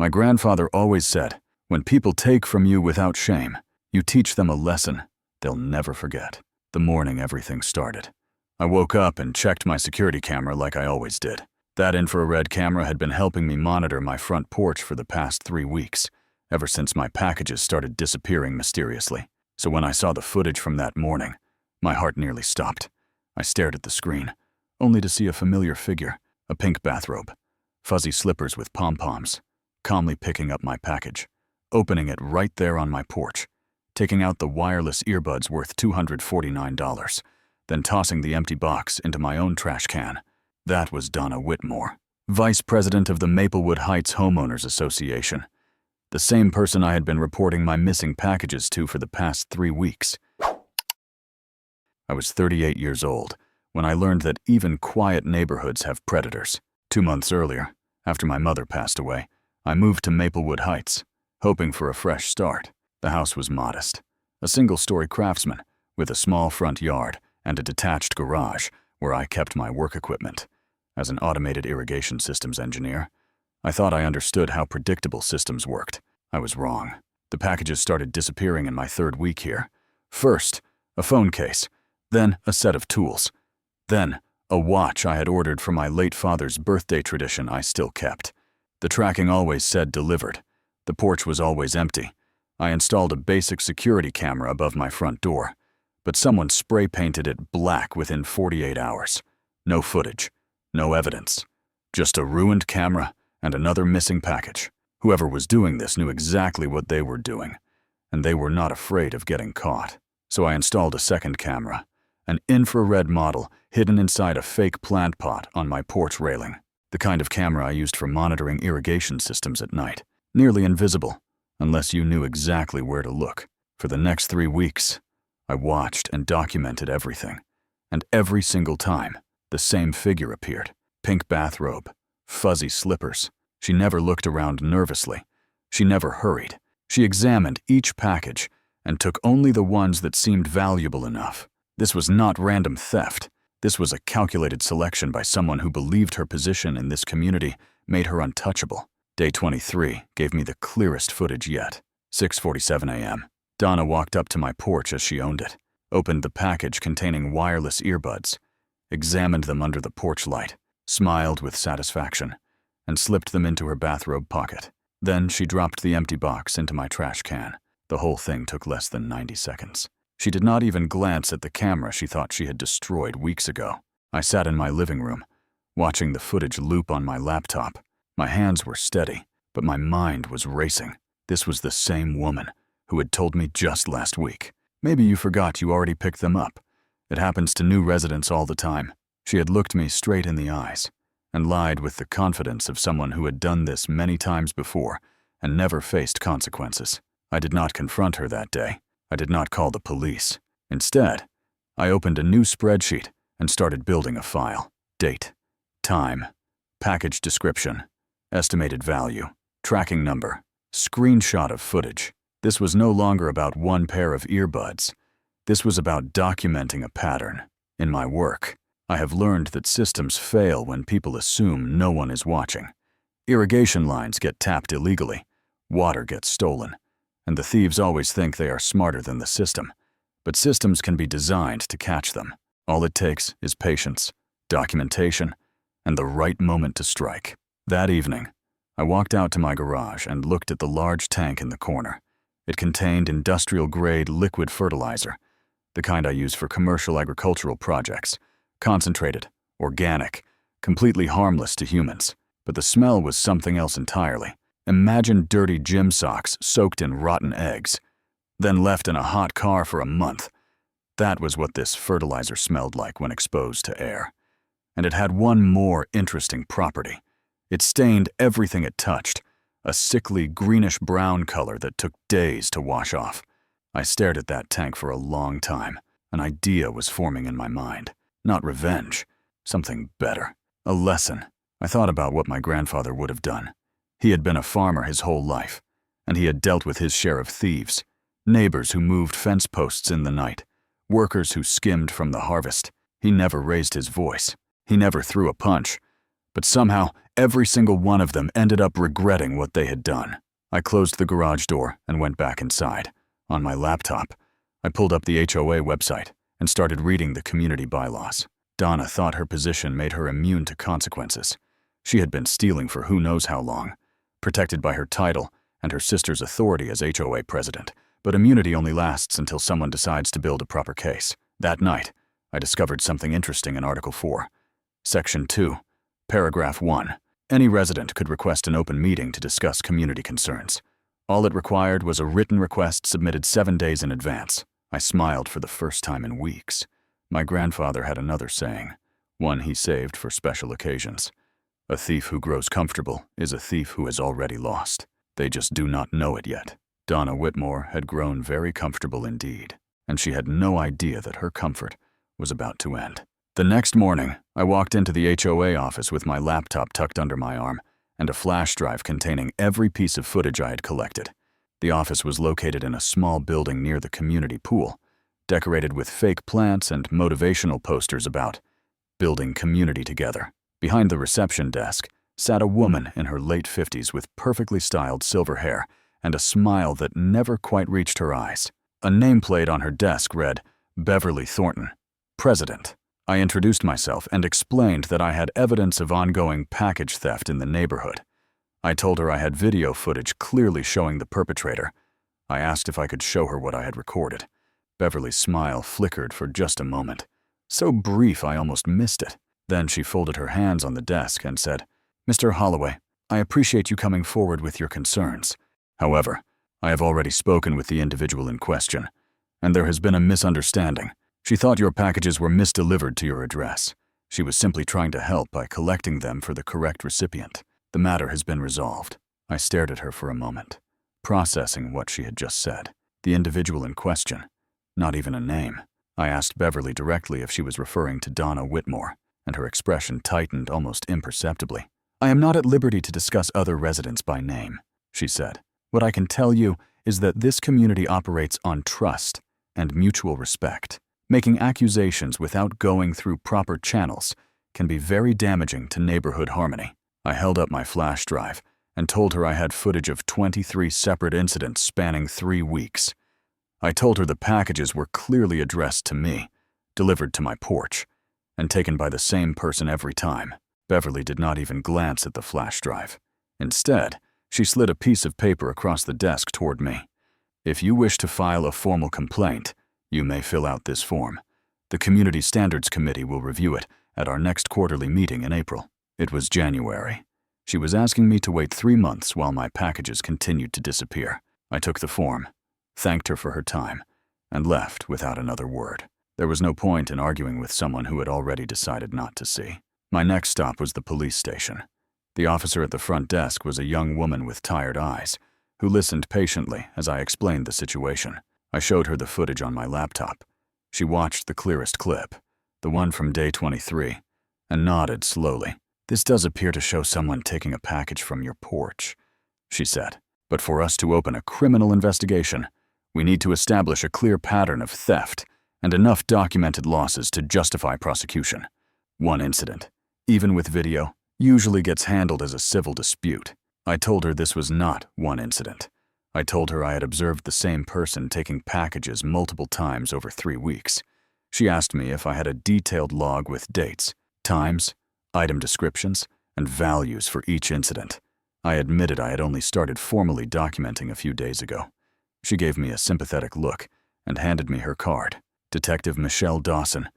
My grandfather always said, when people take from you without shame, you teach them a lesson they'll never forget. The morning everything started. I woke up and checked my security camera like I always did. That infrared camera had been helping me monitor my front porch for the past 3 weeks, ever since my packages started disappearing mysteriously. So when I saw the footage from that morning, my heart nearly stopped. I stared at the screen, only to see a familiar figure, a pink bathrobe, fuzzy slippers with pom-poms, calmly picking up my package, opening it right there on my porch, taking out the wireless earbuds worth $249, then tossing the empty box into my own trash can. That was Donna Whitmore, Vice President of the Maplewood Heights Homeowners Association, the same person I had been reporting my missing packages to for the past 3 weeks. I was 38 years old when I learned that even quiet neighborhoods have predators. 2 months earlier, after my mother passed away, I moved to Maplewood Heights, hoping for a fresh start. The house was modest, a single-story craftsman with a small front yard and a detached garage where I kept my work equipment. As an automated irrigation systems engineer, I thought I understood how predictable systems worked. I was wrong. The packages started disappearing in my 3rd week here. First, a phone case, then a set of tools, then a watch I had ordered for my late father's birthday tradition I still kept. The tracking always said delivered. The porch was always empty. I installed a basic security camera above my front door, but someone spray-painted it black within 48 hours. No footage, no evidence, just a ruined camera and another missing package. Whoever was doing this knew exactly what they were doing, and they were not afraid of getting caught. So I installed a second camera, an infrared model hidden inside a fake plant pot on my porch railing, the kind of camera I used for monitoring irrigation systems at night, nearly invisible, unless you knew exactly where to look. For the next 3 weeks, I watched and documented everything, and every single time, the same figure appeared. Pink bathrobe, fuzzy slippers. She never looked around nervously. She never hurried. She examined each package and took only the ones that seemed valuable enough. This was not random theft. This was a calculated selection by someone who believed her position in this community made her untouchable. Day 23 gave me the clearest footage yet. 6:47 a.m. Donna walked up to my porch as she owned it, opened the package containing wireless earbuds, examined them under the porch light, smiled with satisfaction, and slipped them into her bathrobe pocket. Then she dropped the empty box into my trash can. The whole thing took less than 90 seconds. She did not even glance at the camera she thought she had destroyed weeks ago. I sat in my living room, watching the footage loop on my laptop. My hands were steady, but my mind was racing. This was the same woman who had told me just last week. Maybe you forgot you already picked them up. It happens to new residents all the time. She had looked me straight in the eyes and lied with the confidence of someone who had done this many times before and never faced consequences. I did not confront her that day. I did not call the police. Instead, I opened a new spreadsheet and started building a file. Date, time, package description, estimated value, tracking number, screenshot of footage. This was no longer about one pair of earbuds. This was about documenting a pattern. In my work, I have learned that systems fail when people assume no one is watching. Irrigation lines get tapped illegally, water gets stolen, and the thieves always think they are smarter than the system. But systems can be designed to catch them. All it takes is patience, documentation, and the right moment to strike. That evening, I walked out to my garage and looked at the large tank in the corner. It contained industrial-grade liquid fertilizer, the kind I use for commercial agricultural projects, concentrated, organic, completely harmless to humans. But the smell was something else entirely. Imagine dirty gym socks soaked in rotten eggs, then left in a hot car for a month. That was what this fertilizer smelled like when exposed to air. And it had one more interesting property. It stained everything it touched, a sickly greenish-brown color that took days to wash off. I stared at that tank for a long time. An idea was forming in my mind. Not revenge, something better. A lesson. I thought about what my grandfather would have done. He had been a farmer his whole life, and he had dealt with his share of thieves, neighbors who moved fence posts in the night, workers who skimmed from the harvest. He never raised his voice. He never threw a punch, But somehow, every single one of them ended up regretting what they had done. I closed the garage door and went back inside. On my laptop, I pulled up the HOA website and started reading the community bylaws. Donna thought her position made her immune to consequences. She had been stealing for who knows how long, protected by her title and her sister's authority as HOA president. But immunity only lasts until someone decides to build a proper case. That night, I discovered something interesting in Article 4. Section 2, Paragraph 1. Any resident could request an open meeting to discuss community concerns. All it required was a written request submitted 7 days in advance. I smiled for the first time in weeks. My grandfather had another saying, one he saved for special occasions. A thief who grows comfortable is a thief who has already lost. They just do not know it yet. Donna Whitmore had grown very comfortable indeed, and she had no idea that her comfort was about to end. The next morning, I walked into the HOA office with my laptop tucked under my arm and a flash drive containing every piece of footage I had collected. The office was located in a small building near the community pool, decorated with fake plants and motivational posters about building community together. Behind the reception desk sat a woman in her late 50s with perfectly styled silver hair and a smile that never quite reached her eyes. A nameplate on her desk read, Beverly Thornton, President. I introduced myself and explained that I had evidence of ongoing package theft in the neighborhood. I told her I had video footage clearly showing the perpetrator. I asked if I could show her what I had recorded. Beverly's smile flickered for just a moment, so brief I almost missed it. Then she folded her hands on the desk and said, Mr. Holloway, I appreciate you coming forward with your concerns. However, I have already spoken with the individual in question, and there has been a misunderstanding. She thought your packages were misdelivered to your address. She was simply trying to help by collecting them for the correct recipient. The matter has been resolved. I stared at her for a moment, processing what she had just said. The individual in question, not even a name. I asked Beverly directly if she was referring to Donna Whitmore, and her expression tightened almost imperceptibly. I am not at liberty to discuss other residents by name, she said. What I can tell you is that this community operates on trust and mutual respect. Making accusations without going through proper channels can be very damaging to neighborhood harmony. I held up my flash drive and told her I had footage of 23 separate incidents spanning 3 weeks. I told her the packages were clearly addressed to me, delivered to my porch, and taken by the same person every time. Beverly did not even glance at the flash drive. Instead, she slid a piece of paper across the desk toward me. If you wish to file a formal complaint, you may fill out this form. The Community Standards Committee will review it at our next quarterly meeting in April. It was January. She was asking me to wait 3 months while my packages continued to disappear. I took the form, thanked her for her time, and left without another word. There was no point in arguing with someone who had already decided not to see. My next stop was the police station. The officer at the front desk was a young woman with tired eyes, who listened patiently as I explained the situation. I showed her the footage on my laptop. She watched the clearest clip, the one from day 23, and nodded slowly. This does appear to show someone taking a package from your porch, she said. But for us to open a criminal investigation, we need to establish a clear pattern of theft and enough documented losses to justify prosecution. One incident, even with video, usually gets handled as a civil dispute. I told her this was not one incident. I told her I had observed the same person taking packages multiple times over 3 weeks. She asked me if I had a detailed log with dates, times, item descriptions, and values for each incident. I admitted I had only started formally documenting a few days ago. She gave me a sympathetic look and handed me her card. Detective Michelle Dawson,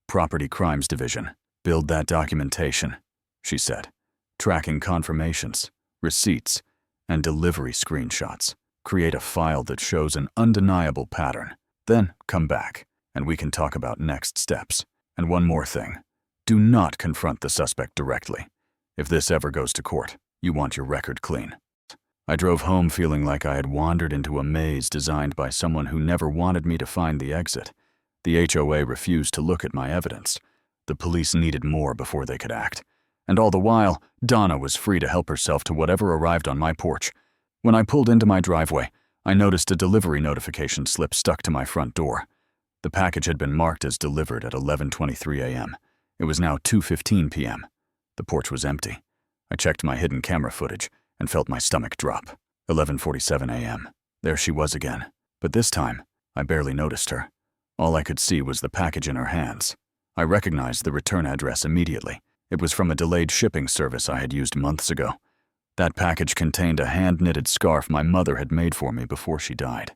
Property Crimes Division. Build that documentation, she said. Tracking confirmations, receipts, and delivery screenshots. Create a file that shows an undeniable pattern. Then come back, and we can talk about next steps. And one more thing. Do not confront the suspect directly. If this ever goes to court, you want your record clean. I drove home feeling like I had wandered into a maze designed by someone who never wanted me to find the exit. The HOA refused to look at my evidence. The police needed more before they could act. And all the while, Donna was free to help herself to whatever arrived on my porch. When I pulled into my driveway, I noticed a delivery notification slip stuck to my front door. The package had been marked as delivered at 11:23 a.m. It was now 2:15 p.m. The porch was empty. I checked my hidden camera footage and felt my stomach drop. 11:47 a.m. There she was again. But this time, I barely noticed her. All I could see was the package in her hands. I recognized the return address immediately. It was from a delayed shipping service I had used months ago. That package contained a hand-knitted scarf my mother had made for me before she died.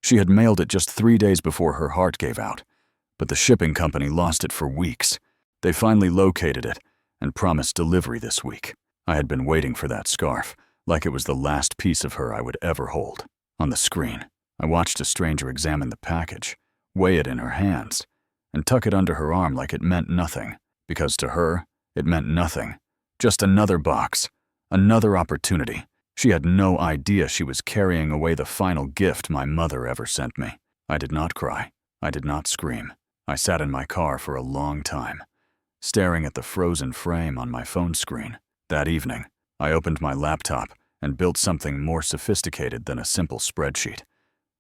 She had mailed it just 3 days before her heart gave out, but the shipping company lost it for weeks. They finally located it and promised delivery this week. I had been waiting for that scarf, like it was the last piece of her I would ever hold. On the screen, I watched a stranger examine the package, weigh it in her hands, and tuck it under her arm like it meant nothing, because to her, it meant nothing. Just another box, another opportunity. She had no idea she was carrying away the final gift my mother ever sent me. I did not cry. I did not scream. I sat in my car for a long time, staring at the frozen frame on my phone screen. That evening, I opened my laptop and built something more sophisticated than a simple spreadsheet.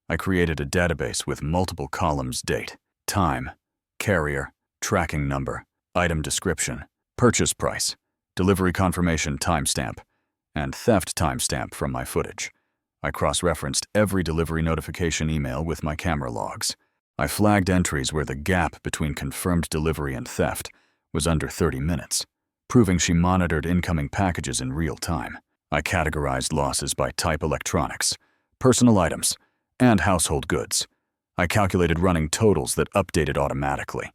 I created a database with multiple columns: date, time, carrier, tracking number, item description, purchase price, delivery confirmation timestamp, and theft timestamp from my footage. I cross-referenced every delivery notification email with my camera logs. I flagged entries where the gap between confirmed delivery and theft was under 30 minutes, proving she monitored incoming packages in real time. I categorized losses by type: electronics, personal items, and household goods. I calculated running totals that updated automatically.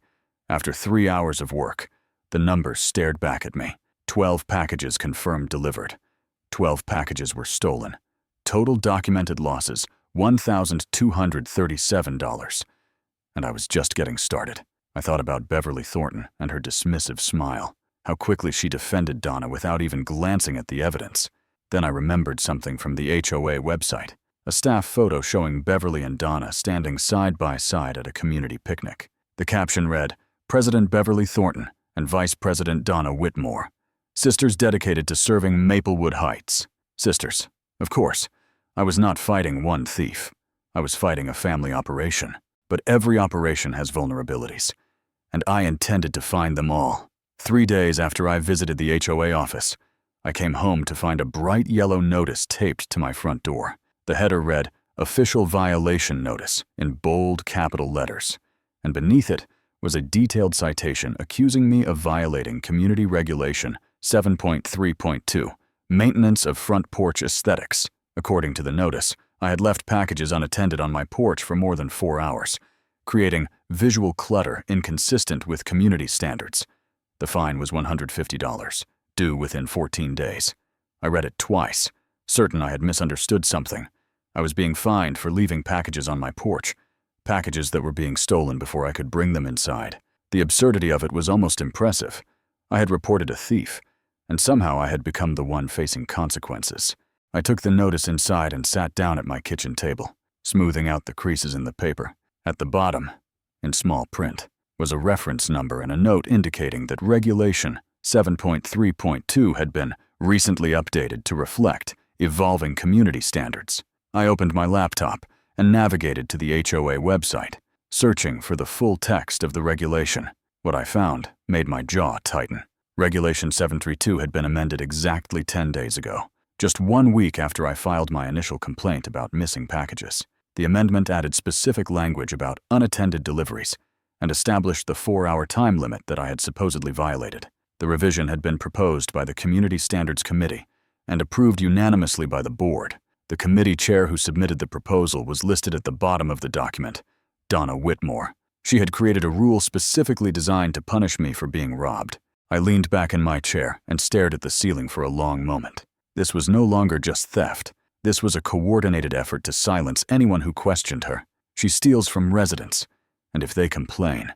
After 3 hours of work, the numbers stared back at me. 12 packages confirmed delivered. 12 packages were stolen. Total documented losses, $1,237. And I was just getting started. I thought about Beverly Thornton and her dismissive smile, how quickly she defended Donna without even glancing at the evidence. Then I remembered something from the HOA website, a staff photo showing Beverly and Donna standing side by side at a community picnic. The caption read, "President Beverly Thornton and Vice President Donna Whitmore, sisters dedicated to serving Maplewood Heights." Sisters. Of course, I was not fighting one thief. I was fighting a family operation. But every operation has vulnerabilities, and I intended to find them all. 3 days after I visited the HOA office, I came home to find a bright yellow notice taped to my front door. The header read, "Official Violation Notice," in bold capital letters, and beneath it was a detailed citation accusing me of violating Community Regulation 7.3.2, Maintenance of Front Porch Aesthetics. According to the notice, I had left packages unattended on my porch for more than 4 hours, creating visual clutter inconsistent with community standards. The fine was $150, due within 14 days. I read it twice, certain I had misunderstood something. I was being fined for leaving packages on my porch, packages that were being stolen before I could bring them inside. The absurdity of it was almost impressive. I had reported a thief, and somehow I had become the one facing consequences. I took the notice inside and sat down at my kitchen table, smoothing out the creases in the paper. At the bottom, in small print, was a reference number and a note indicating that Regulation 7.3.2 had been recently updated to reflect evolving community standards. I opened my laptop and navigated to the HOA website, searching for the full text of the regulation. What I found made my jaw tighten. Regulation 732 had been amended exactly 10 days ago. Just 1 week after I filed my initial complaint about missing packages. The amendment added specific language about unattended deliveries and established the 4-hour time limit that I had supposedly violated. The revision had been proposed by the Community Standards Committee and approved unanimously by the board. The committee chair who submitted the proposal was listed at the bottom of the document, Donna Whitmore. She had created a rule specifically designed to punish me for being robbed. I leaned back in my chair and stared at the ceiling for a long moment. This was no longer just theft. This was a coordinated effort to silence anyone who questioned her. She steals from residents, and if they complain,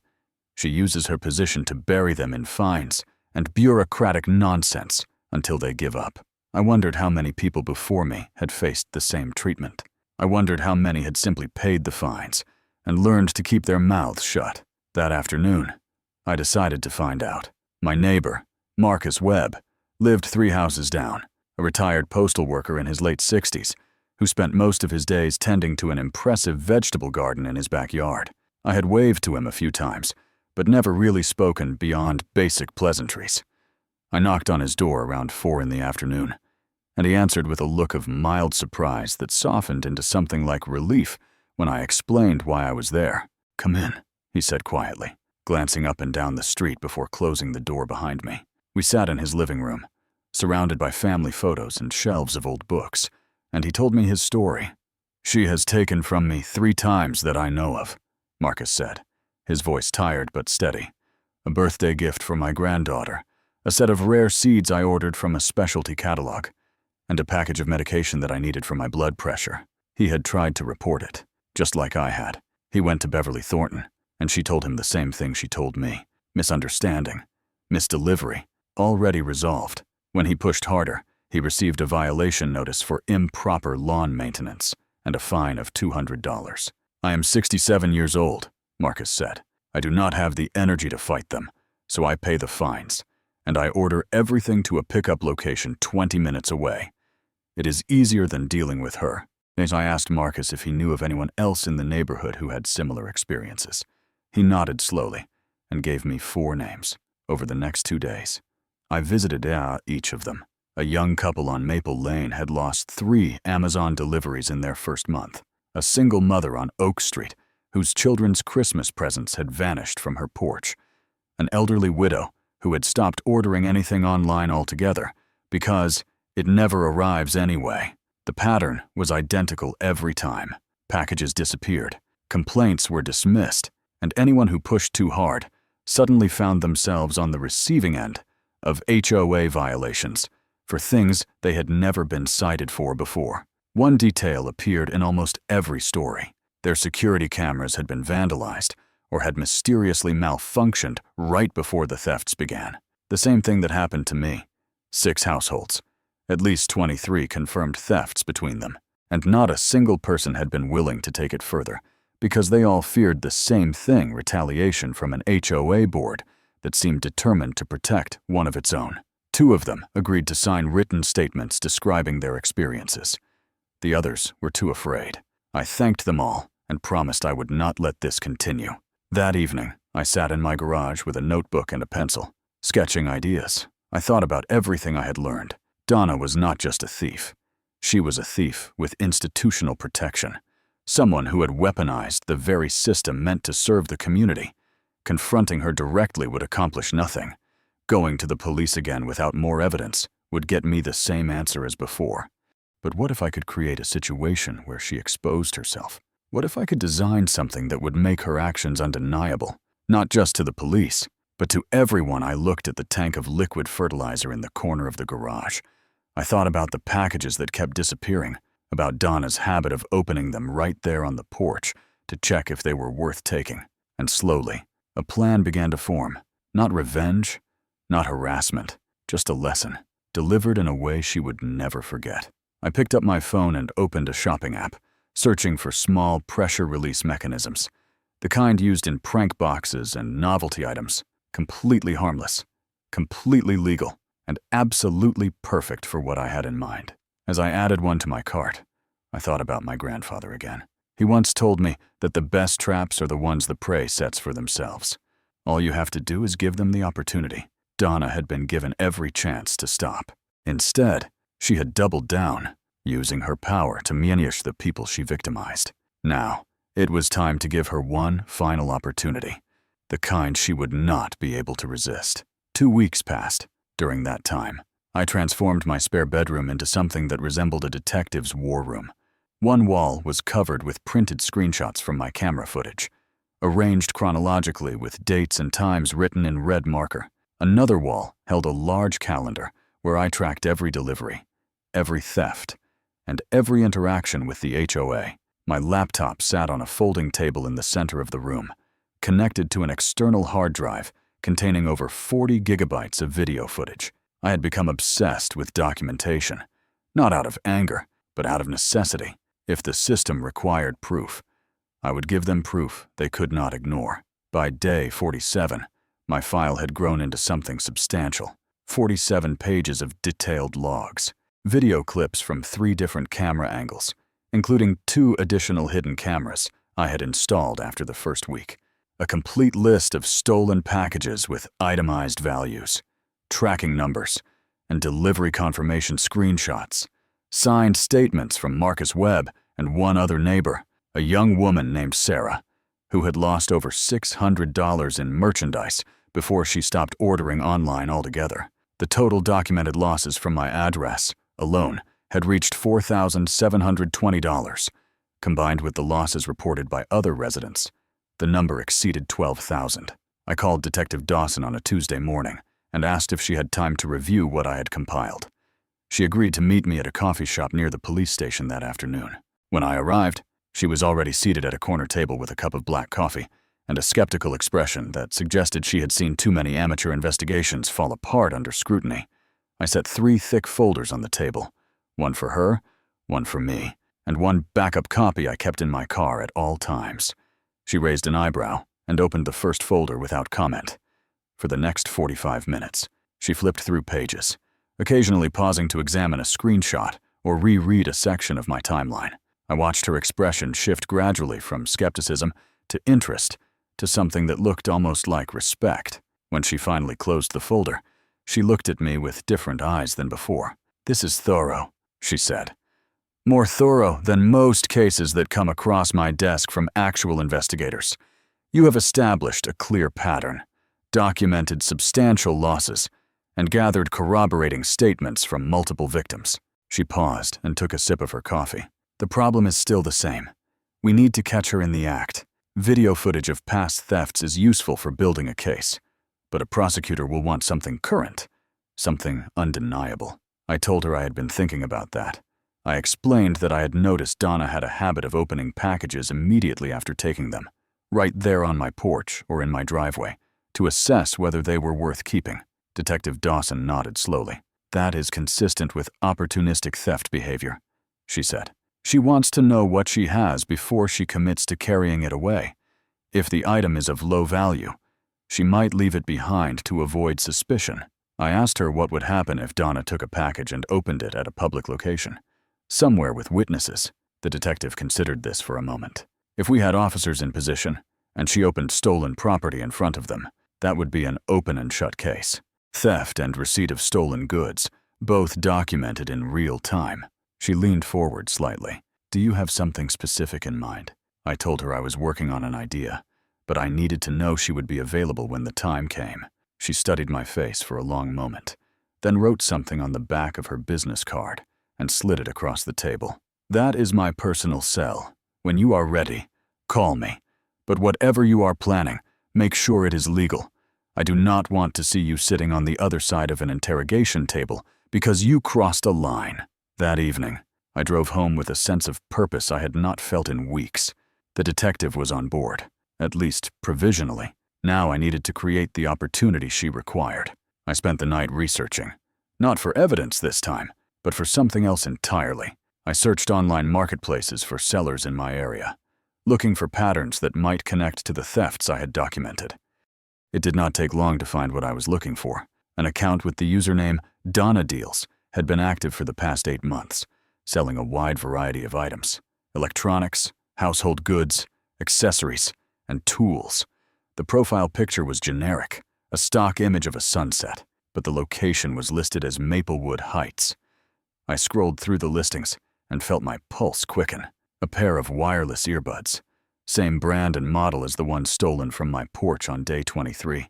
she uses her position to bury them in fines and bureaucratic nonsense until they give up. I wondered how many people before me had faced the same treatment. I wondered how many had simply paid the fines and learned to keep their mouths shut. That afternoon, I decided to find out. My neighbor, Marcus Webb, lived 3 houses down. A retired postal worker in his late 60s, who spent most of his days tending to an impressive vegetable garden in his backyard. I had waved to him a few times, but never really spoken beyond basic pleasantries. I knocked on his door around 4 in the afternoon, and he answered with a look of mild surprise that softened into something like relief when I explained why I was there. "Come in," he said quietly, glancing up and down the street before closing the door behind me. We sat in his living room, surrounded by family photos and shelves of old books, and he told me his story. "She has taken from me 3 times that I know of," Marcus said, his voice tired but steady. "A birthday gift for my granddaughter, a set of rare seeds I ordered from a specialty catalog, and a package of medication that I needed for my blood pressure." He had tried to report it, just like I had. He went to Beverly Thornton, and she told him the same thing she told me. Misunderstanding, misdelivery, already resolved. When he pushed harder, he received a violation notice for improper lawn maintenance and a fine of $200. "I am 67 years old," Marcus said. "I do not have the energy to fight them, so I pay the fines, and I order everything to a pickup location 20 minutes away. It is easier than dealing with her." As I asked Marcus if he knew of anyone else in the neighborhood who had similar experiences. He nodded slowly and gave me 4 names. Over the next 2 days, I visited each of them. A young couple on Maple Lane had lost 3 Amazon deliveries in their first month. A single mother on Oak Street, whose children's Christmas presents had vanished from her porch. An elderly widow who had stopped ordering anything online altogether because it never arrives anyway. The pattern was identical every time. Packages disappeared, complaints were dismissed, and anyone who pushed too hard suddenly found themselves on the receiving end of HOA violations for things they had never been cited for before. One detail appeared in almost every story. Their security cameras had been vandalized or had mysteriously malfunctioned right before the thefts began. The same thing that happened to me. 6 households, at least 23 confirmed thefts between them, and not a single person had been willing to take it further because they all feared the same thing, retaliation from an HOA board that seemed determined to protect one of its own. 2 of them agreed to sign written statements describing their experiences. The others were too afraid. I thanked them all and promised I would not let this continue. That evening, I sat in my garage with a notebook and a pencil, sketching ideas. I thought about everything I had learned. Donna was not just a thief. She was a thief with institutional protection, someone who had weaponized the very system meant to serve the community. Confronting her directly would accomplish nothing. Going to the police again without more evidence would get me the same answer as before. But what if I could create a situation where she exposed herself? What if I could design something that would make her actions undeniable, not just to the police, but to everyone? I looked at the tank of liquid fertilizer in the corner of the garage. I thought about the packages that kept disappearing, about Donna's habit of opening them right there on the porch to check if they were worth taking. And slowly, a plan began to form. Not revenge, not harassment, just a lesson, delivered in a way she would never forget. I picked up my phone and opened a shopping app, searching for small pressure release mechanisms, the kind used in prank boxes and novelty items, completely harmless, completely legal, and absolutely perfect for what I had in mind. As I added one to my cart, I thought about my grandfather again. He once told me that the best traps are the ones the prey sets for themselves. All you have to do is give them the opportunity. Donna had been given every chance to stop. Instead, she had doubled down, using her power to manage the people she victimized. Now, it was time to give her one final opportunity, the kind she would not be able to resist. 2 weeks passed. During that time, I transformed my spare bedroom into something that resembled a detective's war room. One wall was covered with printed screenshots from my camera footage, arranged chronologically with dates and times written in red marker. Another wall held a large calendar where I tracked every delivery, every theft, and every interaction with the HOA. My laptop sat on a folding table in the center of the room, connected to an external hard drive containing over 40 gigabytes of video footage. I had become obsessed with documentation, not out of anger, but out of necessity. If the system required proof, I would give them proof they could not ignore. By day 47, my file had grown into something substantial. 47 pages of detailed logs, video clips from 3 different camera angles, including 2 additional hidden cameras I had installed after the first week. A complete list of stolen packages with itemized values. tracking numbers, and delivery confirmation screenshots. Signed statements from Marcus Webb and one other neighbor, a young woman named Sarah, who had lost over $600 in merchandise before she stopped ordering online altogether. The total documented losses from my address alone had reached $4,720. Combined with the losses reported by other residents, the number exceeded $12,000. I called Detective Dawson on a Tuesday morning and asked if she had time to review what I had compiled. She agreed to meet me at a coffee shop near the police station that afternoon. When I arrived, she was already seated at a corner table with a cup of black coffee and a skeptical expression that suggested she had seen too many amateur investigations fall apart under scrutiny. I set 3 thick folders on the table, one for her, one for me, and one backup copy I kept in my car at all times. She raised an eyebrow and opened the first folder without comment. For the next 45 minutes, she flipped through pages, occasionally pausing to examine a screenshot or reread a section of my timeline. I watched her expression shift gradually from skepticism to interest to something that looked almost like respect. When she finally closed the folder, she looked at me with different eyes than before. "This is thorough," she said. "More thorough than most cases that come across my desk from actual investigators. You have established a clear pattern, documented substantial losses, and gathered corroborating statements from multiple victims." She paused and took a sip of her coffee. "The problem is still the same. We need to catch her in the act. Video footage of past thefts is useful for building a case, but a prosecutor will want something current, something undeniable." I told her I had been thinking about that. I explained that I had noticed Donna had a habit of opening packages immediately after taking them, right there on my porch or in my driveway, to assess whether they were worth keeping. Detective Dawson nodded slowly. "That is consistent with opportunistic theft behavior," she said. "She wants to know what she has before she commits to carrying it away. If the item is of low value, she might leave it behind to avoid suspicion." I asked her what would happen if Donna took a package and opened it at a public location, somewhere with witnesses. The detective considered this for a moment. "If we had officers in position, and she opened stolen property in front of them, that would be an open and shut case. Theft and receipt of stolen goods, both documented in real time." She leaned forward slightly. "Do you have something specific in mind?" I told her I was working on an idea, but I needed to know she would be available when the time came. She studied my face for a long moment, then wrote something on the back of her business card and slid it across the table. "That is my personal cell. When you are ready, call me. But whatever you are planning, make sure it is legal. I do not want to see you sitting on the other side of an interrogation table because you crossed a line." That evening, I drove home with a sense of purpose I had not felt in weeks. The detective was on board, at least provisionally. Now I needed to create the opportunity she required. I spent the night researching, not for evidence this time, but for something else entirely. I searched online marketplaces for sellers in my area, looking for patterns that might connect to the thefts I had documented. It did not take long to find what I was looking for. An account with the username Donna Deals had been active for the past 8 months, selling a wide variety of items: electronics, household goods, accessories, and tools. The profile picture was generic, a stock image of a sunset, but the location was listed as Maplewood Heights. I scrolled through the listings and felt my pulse quicken. A pair of wireless earbuds, same brand and model as the one stolen from my porch on day 23.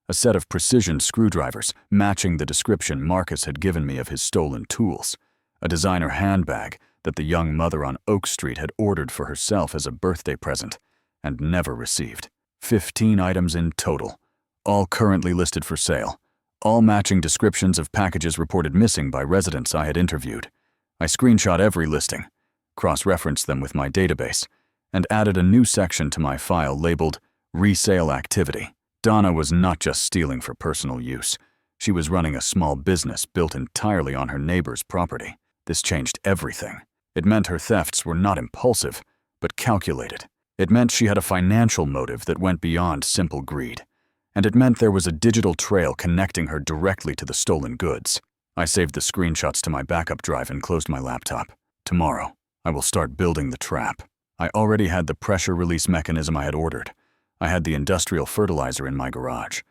A set of precision screwdrivers matching the description Marcus had given me of his stolen tools. A designer handbag that the young mother on Oak Street had ordered for herself as a birthday present and never received. 15 items in total, all currently listed for sale, all matching descriptions of packages reported missing by residents I had interviewed. I screenshot every listing, cross-referenced them with my database, and added a new section to my file labeled Resale Activity. Donna was not just stealing for personal use. She was running a small business built entirely on her neighbor's property. This changed everything. It meant her thefts were not impulsive, but calculated. It meant she had a financial motive that went beyond simple greed. And it meant there was a digital trail connecting her directly to the stolen goods. I saved the screenshots to my backup drive and closed my laptop. Tomorrow, I will start building the trap. I already had the pressure release mechanism I had ordered. I had the industrial fertilizer in my garage.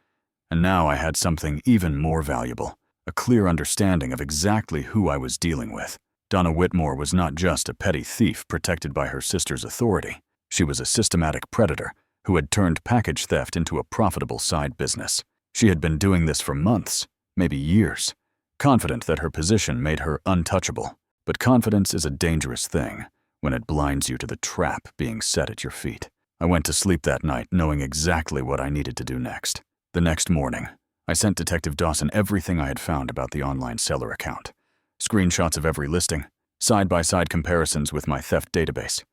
And now I had something even more valuable, a clear understanding of exactly who I was dealing with. Donna Whitmore was not just a petty thief protected by her sister's authority. She was a systematic predator who had turned package theft into a profitable side business. She had been doing this for months, maybe years, confident that her position made her untouchable. But confidence is a dangerous thing when it blinds you to the trap being set at your feet. I went to sleep that night knowing exactly what I needed to do next. The next morning, I sent Detective Dawson everything I had found about the online seller account. Screenshots of every listing, side-by-side comparisons with my theft database,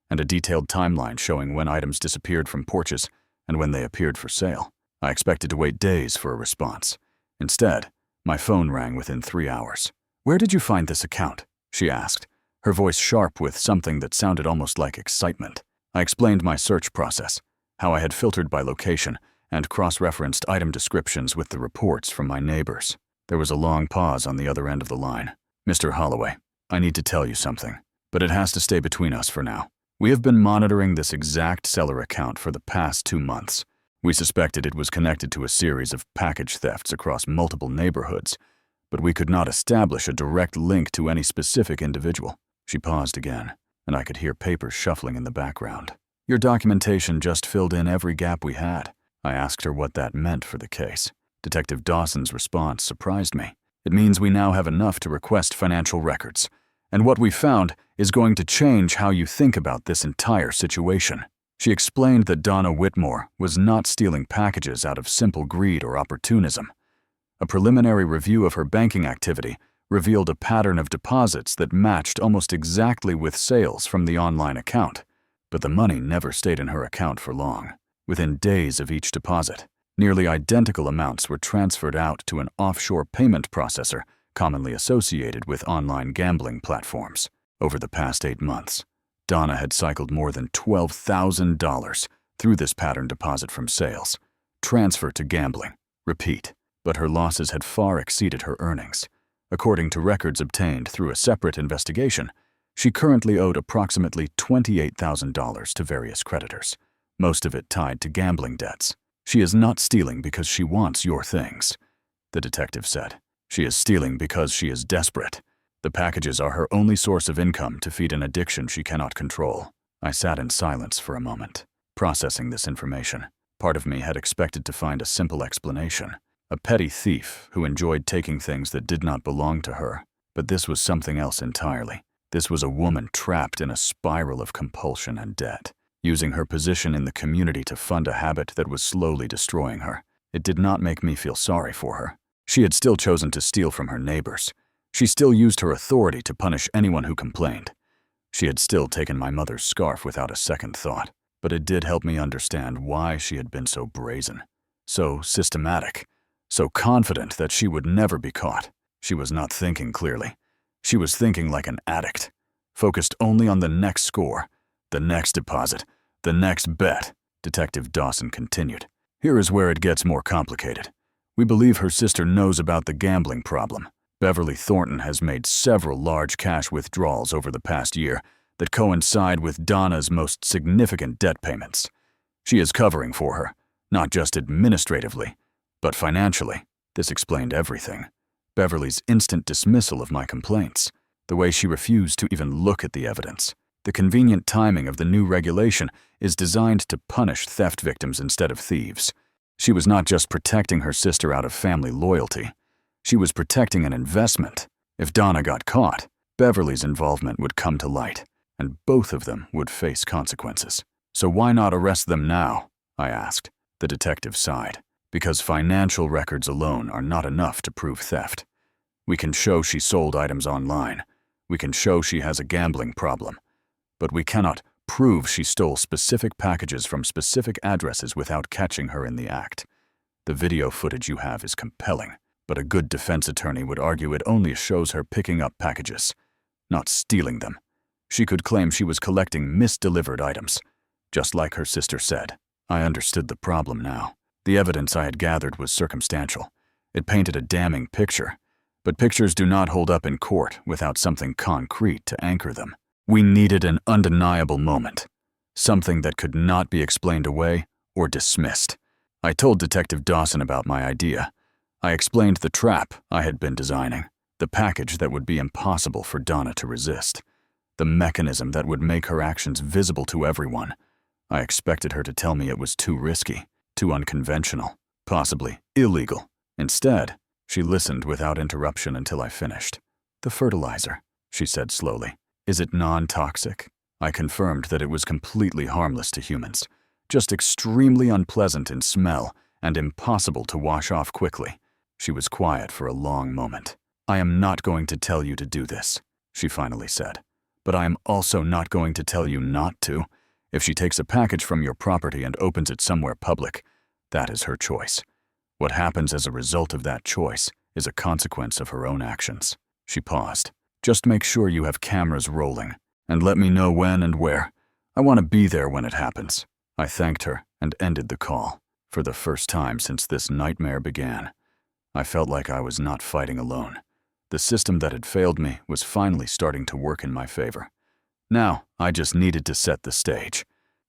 and a detailed timeline showing when items disappeared from porches and when they appeared for sale. I expected to wait days for a response. Instead, my phone rang within 3 hours. "Where did you find this account?" she asked, her voice sharp with something that sounded almost like excitement. I explained my search process, how I had filtered by location and cross-referenced item descriptions with the reports from my neighbors. There was a long pause on the other end of the line. "Mr. Holloway, I need to tell you something, but it has to stay between us for now. We have been monitoring this exact seller account for the past 2 months. We suspected it was connected to a series of package thefts across multiple neighborhoods, but we could not establish a direct link to any specific individual." She paused again, and I could hear papers shuffling in the background. "Your documentation just filled in every gap we had." I asked her what that meant for the case. Detective Dawson's response surprised me. "It means we now have enough to request financial records, and what we found is going to change how you think about this entire situation." She explained that Donna Whitmore was not stealing packages out of simple greed or opportunism. A preliminary review of her banking activity revealed a pattern of deposits that matched almost exactly with sales from the online account. But the money never stayed in her account for long. Within days of each deposit, nearly identical amounts were transferred out to an offshore payment processor commonly associated with online gambling platforms. Over the past 8 months, Donna had cycled more than $12,000 through this pattern deposit from sales, transfer to gambling, repeat. But her losses had far exceeded her earnings. According to records obtained through a separate investigation, she currently owed approximately $28,000 to various creditors, most of it tied to gambling debts. "She is not stealing because she wants your things," the detective said. "She is stealing because she is desperate. The packages are her only source of income to feed an addiction she cannot control." I sat in silence for a moment, processing this information. Part of me had expected to find a simple explanation. A petty thief who enjoyed taking things that did not belong to her. But this was something else entirely. This was a woman trapped in a spiral of compulsion and debt, using her position in the community to fund a habit that was slowly destroying her. It did not make me feel sorry for her. She had still chosen to steal from her neighbors. She still used her authority to punish anyone who complained. She had still taken my mother's scarf without a second thought. But it did help me understand why she had been so brazen, so systematic, so confident that she would never be caught. She was not thinking clearly. She was thinking like an addict, focused only on the next score, the next deposit, the next bet. Detective Dawson continued. "Here is where it gets more complicated. We believe her sister knows about the gambling problem. Beverly Thornton has made several large cash withdrawals over the past year that coincide with Donna's most significant debt payments. She is covering for her, not just administratively, but financially." This explained everything. Beverly's instant dismissal of my complaints, the way she refused to even look at the evidence. The convenient timing of the new regulation is designed to punish theft victims instead of thieves. She was not just protecting her sister out of family loyalty. She was protecting an investment. If Donna got caught, Beverly's involvement would come to light, and both of them would face consequences. "So why not arrest them now?" I asked. The detective sighed. "Because financial records alone are not enough to prove theft. We can show she sold items online. We can show she has a gambling problem. But we cannot prove she stole specific packages from specific addresses without catching her in the act. The video footage you have is compelling, but a good defense attorney would argue it only shows her picking up packages, not stealing them. She could claim she was collecting misdelivered items, just like her sister said." I understood the problem now. The evidence I had gathered was circumstantial. It painted a damning picture, but pictures do not hold up in court without something concrete to anchor them. We needed an undeniable moment, something that could not be explained away or dismissed. I told Detective Dawson about my idea. I explained the trap I had been designing, the package that would be impossible for Donna to resist, the mechanism that would make her actions visible to everyone. I expected her to tell me it was too risky, too unconventional, possibly illegal. Instead, she listened without interruption until I finished. "The fertilizer," she said slowly. "Is it non-toxic?" I confirmed that it was completely harmless to humans, just extremely unpleasant in smell and impossible to wash off quickly. She was quiet for a long moment. "I am not going to tell you to do this," she finally said. "But I am also not going to tell you not to. If she takes a package from your property and opens it somewhere public, that is her choice. What happens as a result of that choice is a consequence of her own actions." She paused. "Just make sure you have cameras rolling, and let me know when and where. I want to be there when it happens." I thanked her and ended the call. For the first time since this nightmare began, I felt like I was not fighting alone. The system that had failed me was finally starting to work in my favor. Now, I just needed to set the stage.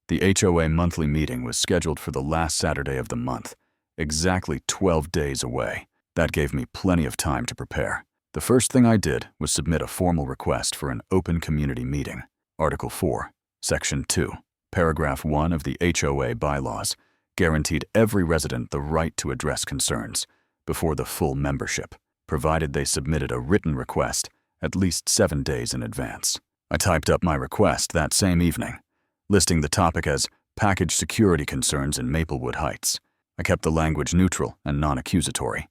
The HOA monthly meeting was scheduled for the last Saturday of the month, exactly 12 days away. That gave me plenty of time to prepare. The first thing I did was submit a formal request for an open community meeting. Article 4, Section 2, Paragraph 1 of the HOA bylaws guaranteed every resident the right to address concerns before the full membership, provided they submitted a written request at least 7 days in advance. I typed up my request that same evening, listing the topic as package security concerns in Maplewood Heights. I kept the language neutral and non-accusatory,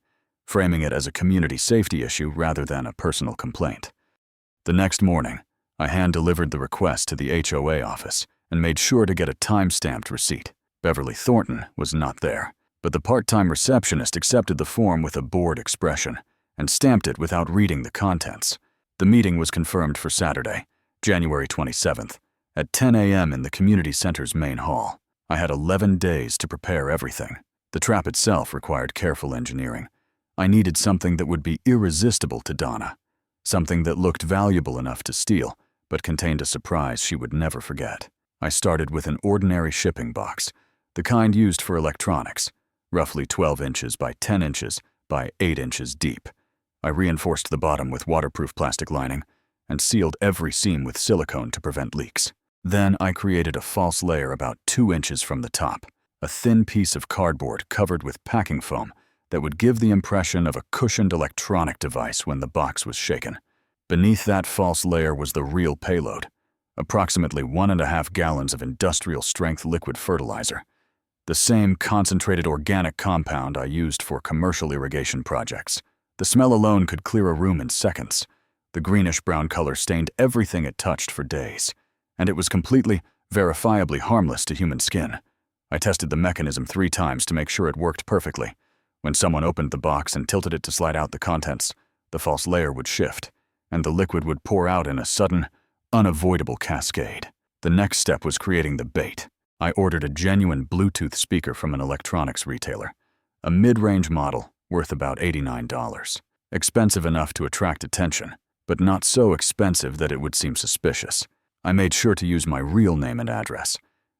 framing it as a community safety issue rather than a personal complaint. The next morning, I hand-delivered the request to the HOA office and made sure to get a time-stamped receipt. Beverly Thornton was not there, but the part-time receptionist accepted the form with a bored expression and stamped it without reading the contents. The meeting was confirmed for Saturday, January 27th, at 10 a.m. in the community center's main hall. I had 11 days to prepare everything. The trap itself required careful engineering. I needed something that would be irresistible to Donna, something that looked valuable enough to steal, but contained a surprise she would never forget. I started with an ordinary shipping box, the kind used for electronics, roughly 12 inches by 10 inches by 8 inches deep. I reinforced the bottom with waterproof plastic lining and sealed every seam with silicone to prevent leaks. Then I created a false layer about 2 inches from the top, a thin piece of cardboard covered with packing foam that would give the impression of a cushioned electronic device when the box was shaken. Beneath that false layer was the real payload, approximately 1.5 gallons of industrial-strength liquid fertilizer, the same concentrated organic compound I used for commercial irrigation projects. The smell alone could clear a room in seconds. The greenish-brown color stained everything it touched for days, and it was completely, verifiably harmless to human skin. I tested the mechanism 3 times to make sure it worked perfectly. When someone opened the box and tilted it to slide out the contents, the false layer would shift, and the liquid would pour out in a sudden, unavoidable cascade. The next step was creating the bait. I ordered a genuine Bluetooth speaker from an electronics retailer, a mid-range model worth about $89. Expensive enough to attract attention, but not so expensive that it would seem suspicious. I made sure to use my real name and address,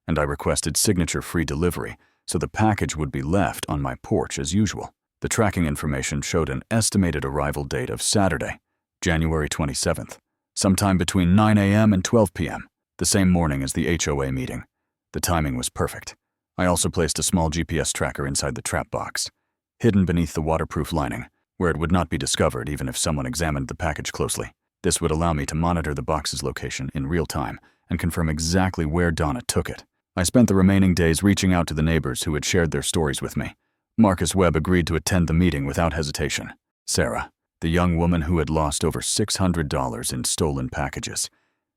and I requested signature-free delivery so the package would be left on my porch as usual. The tracking information showed an estimated arrival date of Saturday, January 27th, sometime between 9 a.m. and 12 p.m., the same morning as the HOA meeting. The timing was perfect. I also placed a small GPS tracker inside the trap box, hidden beneath the waterproof lining, where it would not be discovered even if someone examined the package closely. This would allow me to monitor the box's location in real time and confirm exactly where Donna took it. I spent the remaining days reaching out to the neighbors who had shared their stories with me. Marcus Webb agreed to attend the meeting without hesitation. Sarah, the young woman who had lost over $600 in stolen packages,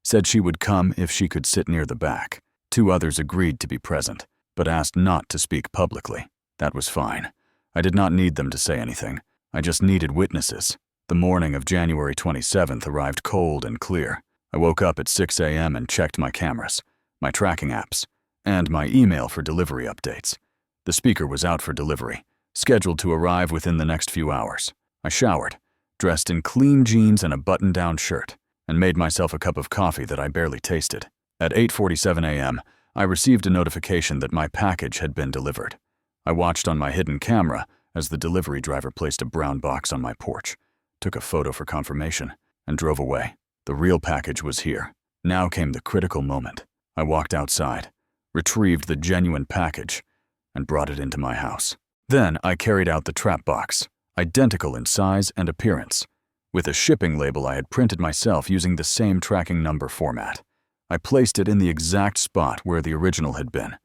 said she would come if she could sit near the back. 2 others agreed to be present, but asked not to speak publicly. That was fine. I did not need them to say anything. I just needed witnesses. The morning of January 27th arrived cold and clear. I woke up at 6 a.m. and checked my cameras, my tracking apps, and my email for delivery updates. The speaker was out for delivery, scheduled to arrive within the next few hours. I showered, dressed in clean jeans and a button-down shirt, and made myself a cup of coffee that I barely tasted. At 8:47 a.m., I received a notification that my package had been delivered. I watched on my hidden camera as the delivery driver placed a brown box on my porch, took a photo for confirmation, and drove away. The real package was here. Now came the critical moment. I walked outside, retrieved the genuine package, and brought it into my house. Then I carried out the trap box, identical in size and appearance, with a shipping label I had printed myself using the same tracking number format. I placed it in the exact spot where the original had been,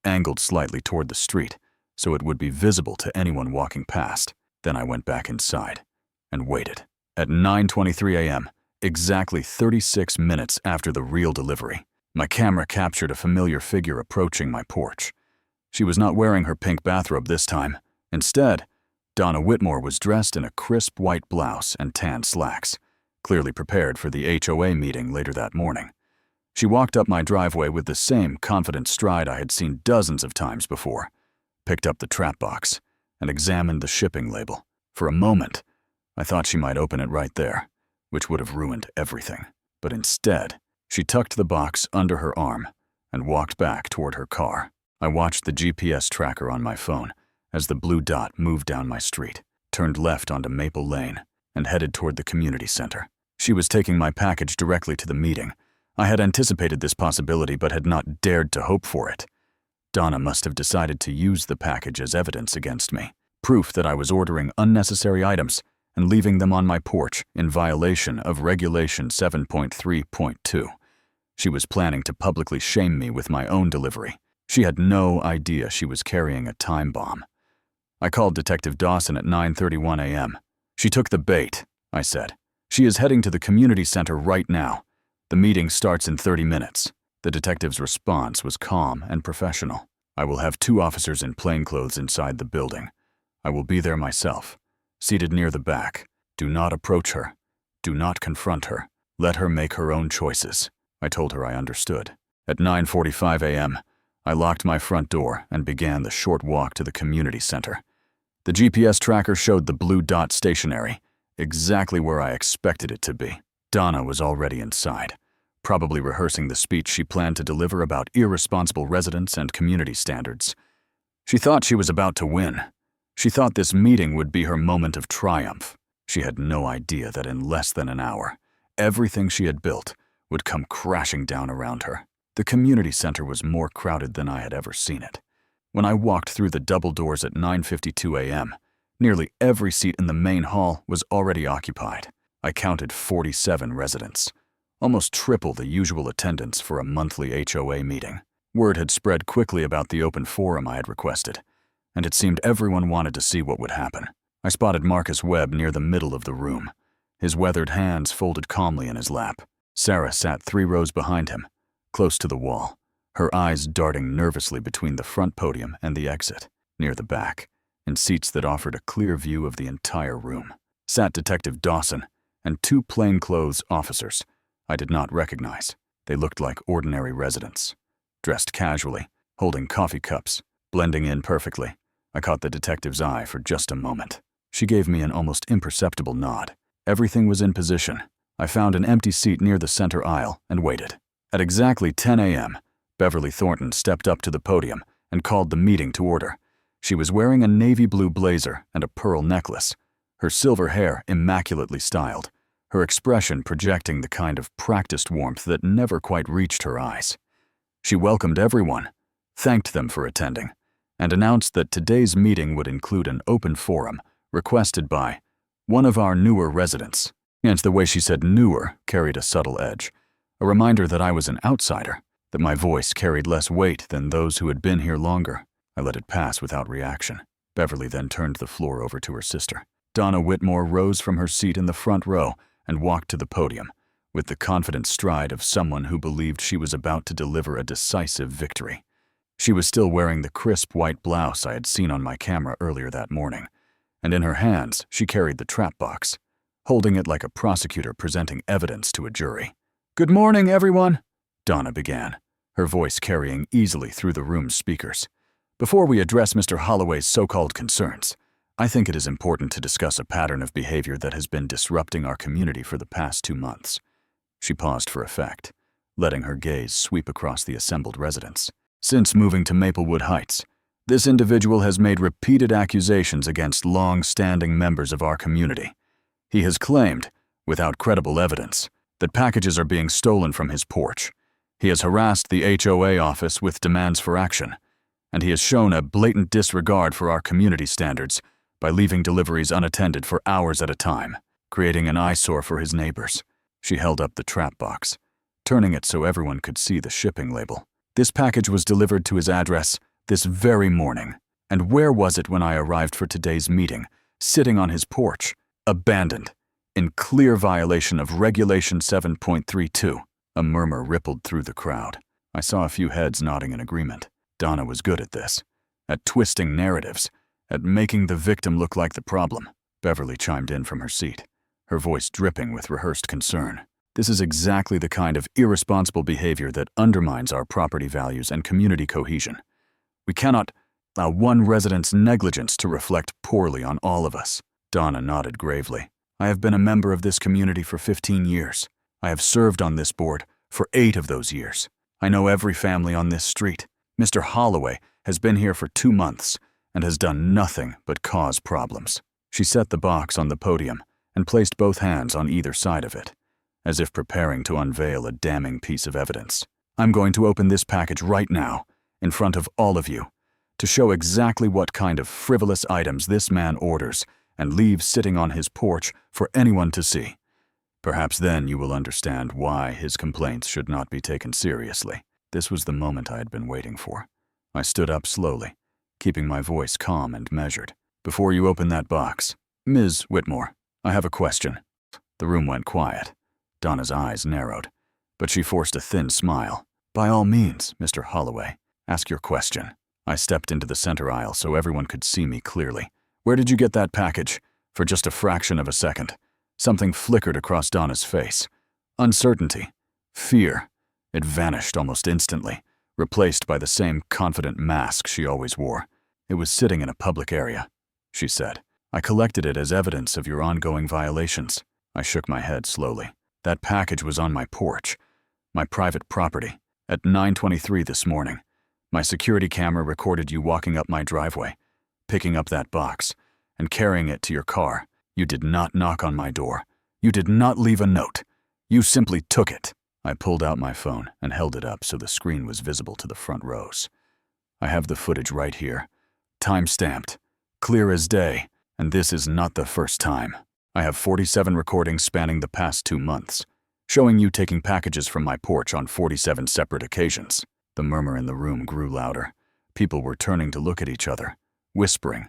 angled slightly toward the street, so it would be visible to anyone walking past. Then I went back inside and waited. At 9:23 a.m., exactly 36 minutes after the real delivery, my camera captured a familiar figure approaching my porch. She was not wearing her pink bathrobe this time. Instead, Donna Whitmore was dressed in a crisp white blouse and tan slacks, clearly prepared for the HOA meeting later that morning. She walked up my driveway with the same confident stride I had seen dozens of times before, picked up the trap box, and examined the shipping label. For a moment, I thought she might open it right there, which would have ruined everything. But instead, she tucked the box under her arm and walked back toward her car. I watched the GPS tracker on my phone as the blue dot moved down my street, turned left onto Maple Lane, and headed toward the community center. She was taking my package directly to the meeting. I had anticipated this possibility but had not dared to hope for it. Donna must have decided to use the package as evidence against me, proof that I was ordering unnecessary items and leaving them on my porch in violation of Regulation 7.3.2. She was planning to publicly shame me with my own delivery. She had no idea she was carrying a time bomb. I called Detective Dawson at 9:31 a.m. "She took the bait," I said. "She is heading to the community center right now. The meeting starts in 30 minutes. The detective's response was calm and professional. "I will have 2 officers in plainclothes inside the building. I will be there myself, seated near the back. Do not approach her. Do not confront her. Let her make her own choices." I told her I understood. At 9:45 a.m., I locked my front door and began the short walk to the community center. The GPS tracker showed the blue dot stationary, exactly where I expected it to be. Donna was already inside, probably rehearsing the speech she planned to deliver about irresponsible residents and community standards. She thought she was about to win. She thought this meeting would be her moment of triumph. She had no idea that in less than an hour, everything she had built would come crashing down around her. The community center was more crowded than I had ever seen it. When I walked through the double doors at 9:52 a.m., nearly every seat in the main hall was already occupied. I counted 47 residents, almost triple the usual attendance for a monthly HOA meeting. Word had spread quickly about the open forum I had requested, and it seemed everyone wanted to see what would happen. I spotted Marcus Webb near the middle of the room, his weathered hands folded calmly in his lap. Sarah sat 3 rows behind him, close to the wall, her eyes darting nervously between the front podium and the exit. Near the back, in seats that offered a clear view of the entire room, sat Detective Dawson and 2 plainclothes officers I did not recognize. They looked like ordinary residents, dressed casually, holding coffee cups, blending in perfectly. I caught the detective's eye for just a moment. She gave me an almost imperceptible nod. Everything was in position. I found an empty seat near the center aisle and waited. At exactly 10 a.m., Beverly Thornton stepped up to the podium and called the meeting to order. She was wearing a navy blue blazer and a pearl necklace, her silver hair immaculately styled, her expression projecting the kind of practiced warmth that never quite reached her eyes. She welcomed everyone, thanked them for attending, and announced that today's meeting would include an open forum requested by one of our newer residents. And the way she said newer carried a subtle edge, a reminder that I was an outsider, that my voice carried less weight than those who had been here longer. I let it pass without reaction. Beverly then turned the floor over to her sister. Donna Whitmore rose from her seat in the front row and walked to the podium, with the confident stride of someone who believed she was about to deliver a decisive victory. She was still wearing the crisp white blouse I had seen on my camera earlier that morning, and in her hands she carried the trap box, holding it like a prosecutor presenting evidence to a jury. "Good morning, everyone," Donna began, her voice carrying easily through the room's speakers. "Before we address Mr. Holloway's so-called concerns, I think it is important to discuss a pattern of behavior that has been disrupting our community for the past 2 months. She paused for effect, letting her gaze sweep across the assembled residents. Since moving to Maplewood Heights, This individual has made repeated accusations against long-standing members of our community. He has claimed, without credible evidence, that packages are being stolen from his porch. He has harassed the HOA office with demands for action, and he has shown a blatant disregard for our community standards by leaving deliveries unattended for hours at a time, creating an eyesore for his neighbors. She held up the trap box, turning it so everyone could see the shipping label. This package was delivered to his address this very morning. And where was it when I arrived for today's meeting? Sitting on his porch, abandoned, in clear violation of Regulation 7.32. A murmur rippled through the crowd. I saw a few heads nodding in agreement. Donna was good at this, at twisting narratives, at making the victim look like the problem. Beverly chimed in from her seat, her voice dripping with rehearsed concern. This is exactly the kind of irresponsible behavior that undermines our property values and community cohesion. We cannot allow one resident's negligence to reflect poorly on all of us. Donna nodded gravely. I have been a member of this community for 15 years. I have served on this board for 8 of those years. I know every family on this street. Mr. Holloway has been here for 2 months and has done nothing but cause problems. She set the box on the podium and placed both hands on either side of it, as if preparing to unveil a damning piece of evidence. I'm going to open this package right now, in front of all of you, to show exactly what kind of frivolous items this man orders and leaves sitting on his porch for anyone to see. Perhaps then you will understand why his complaints should not be taken seriously. This was the moment I had been waiting for. I stood up slowly, keeping my voice calm and measured. Before you open that box, Ms. Whitmore, I have a question. The room went quiet. Donna's eyes narrowed, but she forced a thin smile. By all means, Mr. Holloway, ask your question. I stepped into the center aisle so everyone could see me clearly. Where did you get that package? For just a fraction of a second, something flickered across Donna's face. Uncertainty, fear. It vanished almost instantly, replaced by the same confident mask she always wore. It was sitting in a public area, she said. I collected it as evidence of your ongoing violations. I shook my head slowly. That package was on my porch, my private property, at 9:23 this morning. My security camera recorded you walking up my driveway, picking up that box, and carrying it to your car. You did not knock on my door. You did not leave a note. You simply took it. I pulled out my phone and held it up so the screen was visible to the front rows. I have the footage right here, time-stamped, clear as day, and this is not the first time. I have 47 recordings spanning the past 2 months, showing you taking packages from my porch on 47 separate occasions. The murmur in the room grew louder. People were turning to look at each other, whispering,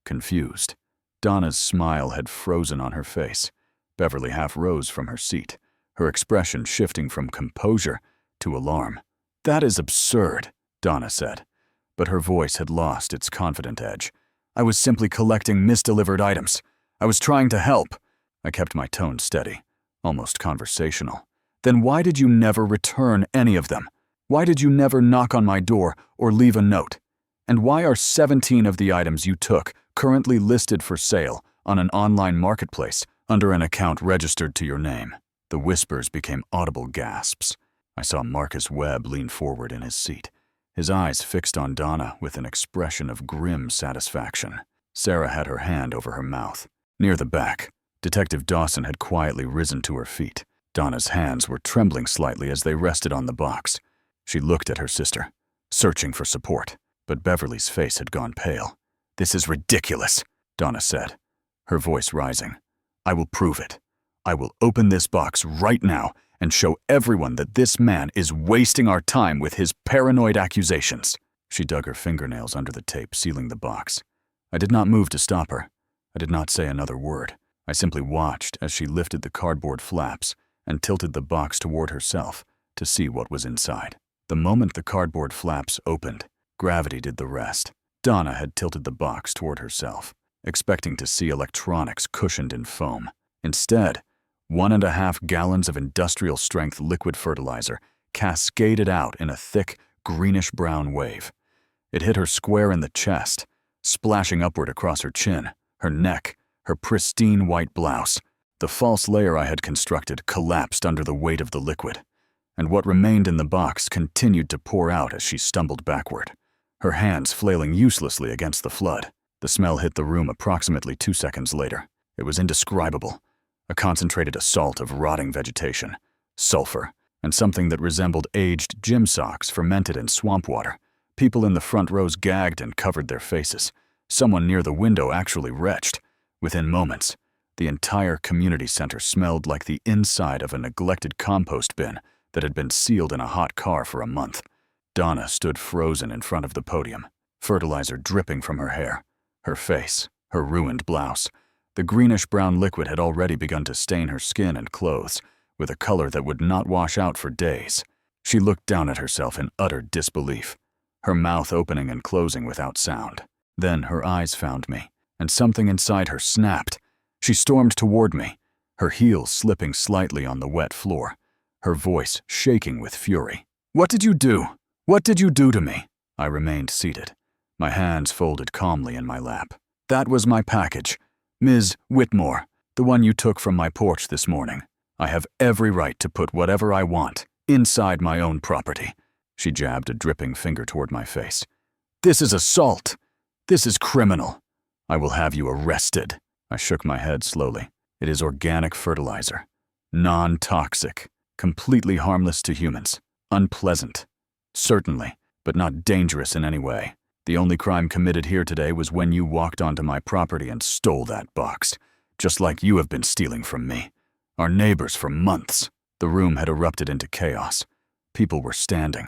confused. Donna's smile had frozen on her face. Beverly half rose from her seat, her expression shifting from composure to alarm. That is absurd, Donna said, but her voice had lost its confident edge. I was simply collecting misdelivered items. I was trying to help. I kept my tone steady, almost conversational. Then why did you never return any of them? Why did you never knock on my door or leave a note? And why are 17 of the items you took currently listed for sale on an online marketplace under an account registered to your name? The whispers became audible gasps. I saw Marcus Webb lean forward in his seat, his eyes fixed on Donna with an expression of grim satisfaction. Sarah had her hand over her mouth. Near the back, Detective Dawson had quietly risen to her feet. Donna's hands were trembling slightly as they rested on the box. She looked at her sister, searching for support, but Beverly's face had gone pale. This is ridiculous, Donna said, her voice rising. I will prove it. I will open this box right now and show everyone that this man is wasting our time with his paranoid accusations. She dug her fingernails under the tape sealing the box. I did not move to stop her. I did not say another word. I simply watched as she lifted the cardboard flaps and tilted the box toward herself to see what was inside. The moment the cardboard flaps opened, gravity did the rest. Donna had tilted the box toward herself, expecting to see electronics cushioned in foam. Instead, 1.5 gallons of industrial-strength liquid fertilizer cascaded out in a thick, greenish-brown wave. It hit her square in the chest, splashing upward across her chin, her neck, her pristine white blouse. The false layer I had constructed collapsed under the weight of the liquid, and what remained in the box continued to pour out as she stumbled backward. her hands flailing uselessly against the flood. The smell hit the room approximately 2 seconds later. It was indescribable. A concentrated assault of rotting vegetation, sulfur, and something that resembled aged gym socks fermented in swamp water. People in the front rows gagged and covered their faces. Someone near the window actually retched. Within moments, the entire community center smelled like the inside of a neglected compost bin that had been sealed in a hot car for a month. Donna stood frozen in front of the podium, fertilizer dripping from her hair, her face, her ruined blouse. The greenish-brown liquid had already begun to stain her skin and clothes, with a color that would not wash out for days. She looked down at herself in utter disbelief, her mouth opening and closing without sound. Then her eyes found me, and something inside her snapped. She stormed toward me, her heels slipping slightly on the wet floor, her voice shaking with fury. "What did you do? What did you do to me?" I remained seated, my hands folded calmly in my lap. "That was my package. Ms. Whitmore, the one you took from my porch this morning. I have every right to put whatever I want inside my own property." She jabbed a dripping finger toward my face. "This is assault. This is criminal. I will have you arrested." I shook my head slowly. "It is organic fertilizer. Non-toxic. Completely harmless to humans. Unpleasant. Certainly, but not dangerous in any way. The only crime committed here today was when you walked onto my property and stole that box, just like you have been stealing from me. Our neighbors for months." The room had erupted into chaos. People were standing,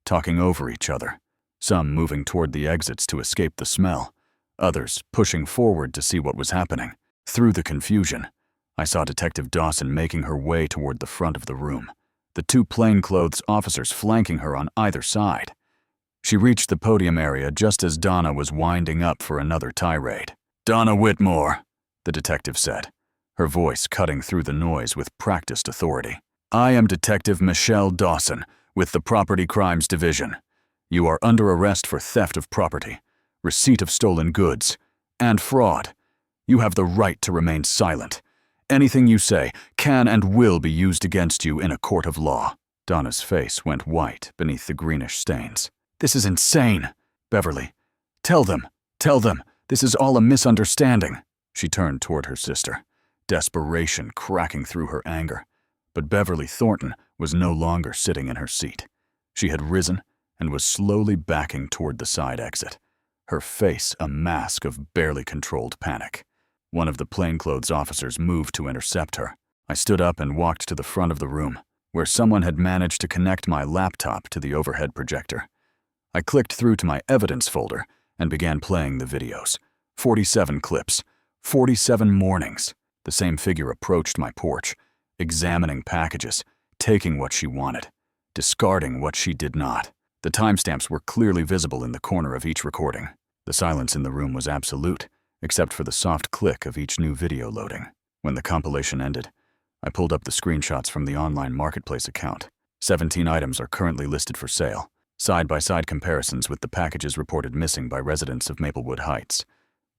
talking over each other, some moving toward the exits to escape the smell, others pushing forward to see what was happening. Through the confusion, I saw Detective Dawson making her way toward the front of the room, the two plainclothes officers flanking her on either side. She reached the podium area just as Donna was winding up for another tirade. "Donna Whitmore," the detective said, her voice cutting through the noise with practiced authority. "I am Detective Michelle Dawson with the Property Crimes Division. You are under arrest for theft of property, receipt of stolen goods, and fraud. You have the right to remain silent. Anything you say can and will be used against you in a court of law." Donna's face went white beneath the greenish stains. "This is insane. Beverly, tell them, this is all a misunderstanding." She turned toward her sister, desperation cracking through her anger. But Beverly Thornton was no longer sitting in her seat. She had risen and was slowly backing toward the side exit, her face a mask of barely controlled panic. One of the plainclothes officers moved to intercept her. I stood up and walked to the front of the room, where someone had managed to connect my laptop to the overhead projector. I clicked through to my evidence folder and began playing the videos. 47 clips, 47 mornings. The same figure approached my porch, examining packages, taking what she wanted, discarding what she did not. The timestamps were clearly visible in the corner of each recording. The silence in the room was absolute, except for the soft click of each new video loading. When the compilation ended, I pulled up the screenshots from the online marketplace account. 17 items are currently listed for sale, side-by-side comparisons with the packages reported missing by residents of Maplewood Heights.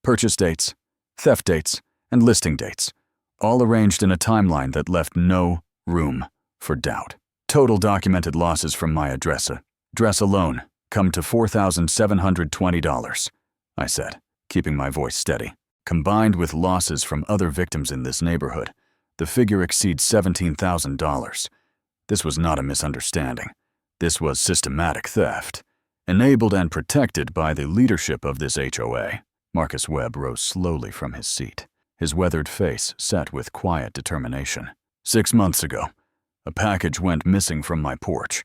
Purchase dates, theft dates, and listing dates, all arranged in a timeline that left no room for doubt. Total documented losses from my address alone come to $4,720, I said, keeping my voice steady. Combined with losses from other victims in this neighborhood, the figure exceeds $17,000. This was not a misunderstanding. This was systematic theft, enabled and protected by the leadership of this HOA. Marcus Webb rose slowly from his seat, his weathered face set with quiet determination. 6 months ago, a package went missing from my porch.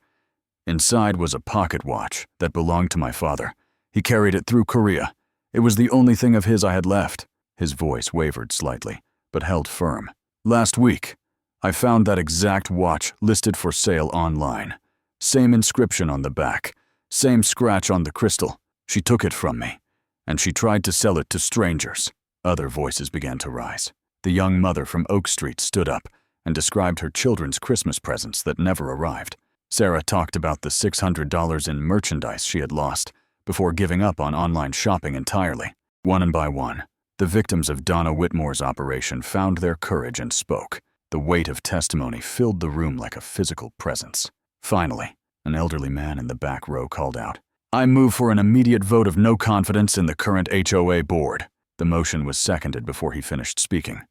Inside was a pocket watch that belonged to my father. He carried it through Korea. It was the only thing of his I had left. His voice wavered slightly, but held firm. Last week, I found that exact watch listed for sale online. Same inscription on the back, same scratch on the crystal. She took it from me, and she tried to sell it to strangers. Other voices began to rise. The young mother from Oak Street stood up and described her children's Christmas presents that never arrived. Sarah talked about the $600 in merchandise she had lost before giving up on online shopping entirely. One by one, the victims of Donna Whitmore's operation found their courage and spoke. The weight of testimony filled the room like a physical presence. Finally, an elderly man in the back row called out, I move for an immediate vote of no confidence in the current HOA board. The motion was seconded before he finished speaking.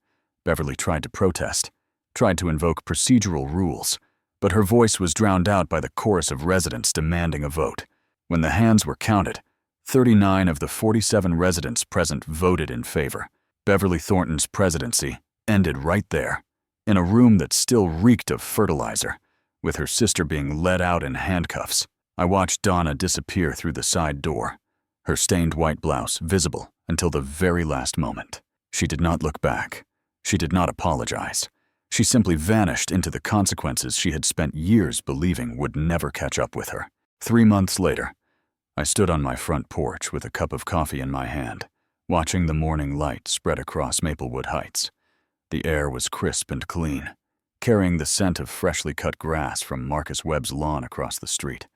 Beverly tried to protest, tried to invoke procedural rules, but her voice was drowned out by the chorus of residents demanding a vote. When the hands were counted, 39 of the 47 residents present voted in favor. Beverly Thornton's presidency ended right there, in a room that still reeked of fertilizer, with her sister being led out in handcuffs. I watched Donna disappear through the side door, her stained white blouse visible until the very last moment. She did not look back. She did not apologize. She simply vanished into the consequences she had spent years believing would never catch up with her. 3 months later, I stood on my front porch with a cup of coffee in my hand, watching the morning light spread across Maplewood Heights. The air was crisp and clean, carrying the scent of freshly cut grass from Marcus Webb's lawn across the street.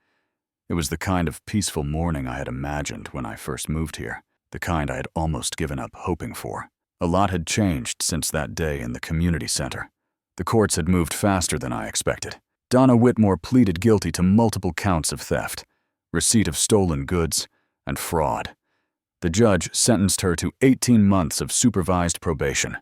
It was the kind of peaceful morning I had imagined when I first moved here, the kind I had almost given up hoping for. A lot had changed since that day in the community center. The courts had moved faster than I expected. Donna Whitmore pleaded guilty to multiple counts of theft, receipt of stolen goods, and fraud. The judge sentenced her to 18 months of supervised probation,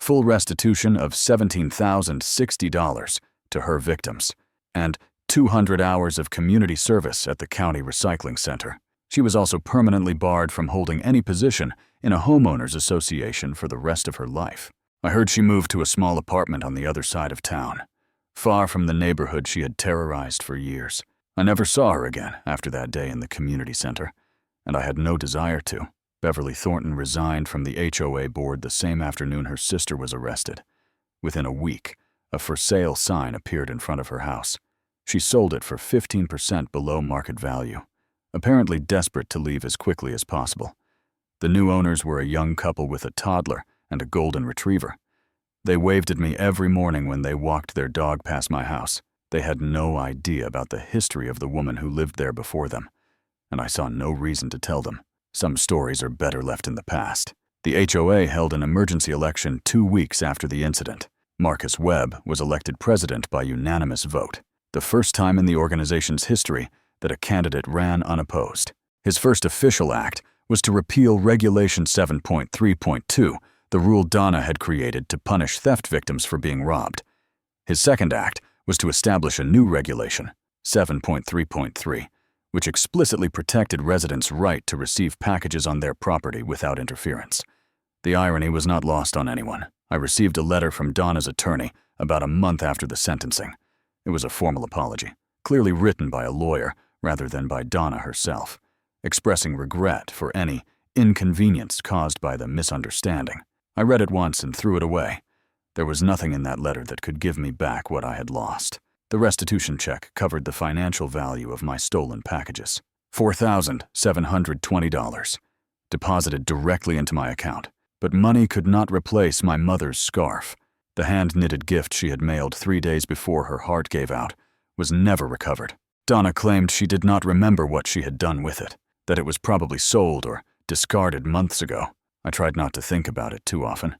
full restitution of $17,060 to her victims, and 200 hours of community service at the county recycling center. She was also permanently barred from holding any position in a homeowners association for the rest of her life. I heard she moved to a small apartment on the other side of town, far from the neighborhood she had terrorized for years. I never saw her again after that day in the community center, and I had no desire to. Beverly Thornton resigned from the HOA board the same afternoon her sister was arrested. Within a week, a for sale sign appeared in front of her house. She sold it for 15% below market value, apparently desperate to leave as quickly as possible. The new owners were a young couple with a toddler and a golden retriever. They waved at me every morning when they walked their dog past my house. They had no idea about the history of the woman who lived there before them, and I saw no reason to tell them. Some stories are better left in the past. The HOA held an emergency election 2 weeks after the incident. Marcus Webb was elected president by unanimous vote, the first time in the organization's history that a candidate ran unopposed. His first official act was to repeal Regulation 7.3.2, the rule Donna had created to punish theft victims for being robbed. His second act was to establish a new regulation, 7.3.3, which explicitly protected residents' right to receive packages on their property without interference. The irony was not lost on anyone. I received a letter from Donna's attorney about a month after the sentencing. It was a formal apology, clearly written by a lawyer rather than by Donna herself, expressing regret for any inconvenience caused by the misunderstanding. I read it once and threw it away. There was nothing in that letter that could give me back what I had lost. The restitution check covered the financial value of my stolen packages, $4,720, deposited directly into my account. But money could not replace my mother's scarf. The hand-knitted gift she had mailed 3 days before her heart gave out was never recovered. Donna claimed she did not remember what she had done with it, that it was probably sold or discarded months ago. I tried not to think about it too often.